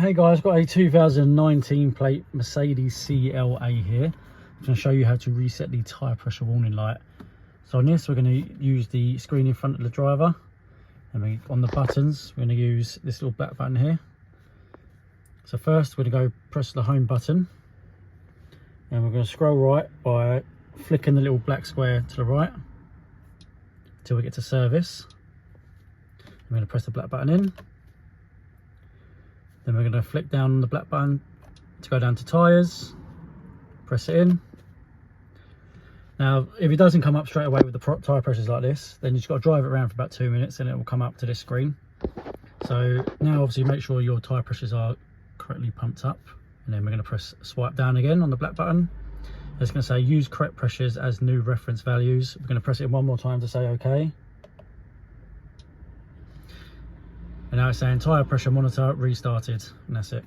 Hey guys, got a 2019 plate Mercedes CLA here. I'm going to show you how to reset the tyre pressure warning light. So on this, we're going to use the screen in front of the driver, and on the buttons, we're going to use this little black button here. So first, we're going to go press the home button, and we're going to scroll right by flicking the little black square to the right until we get to service. I'm going to press the black button in. Then we're going to flick down the black button to go down to tyres, press it in. Now, if it doesn't come up straight away with the tyre pressures like this, then you've just got to drive it around for about 2 minutes and it will come up to this screen. So now obviously make sure your tyre pressures are correctly pumped up, and then we're going to press swipe down again on the black button. It's going to say use correct pressures as new reference values. We're going to press it one more time to say OK. And now it's saying tyre pressure monitor restarted, and that's it.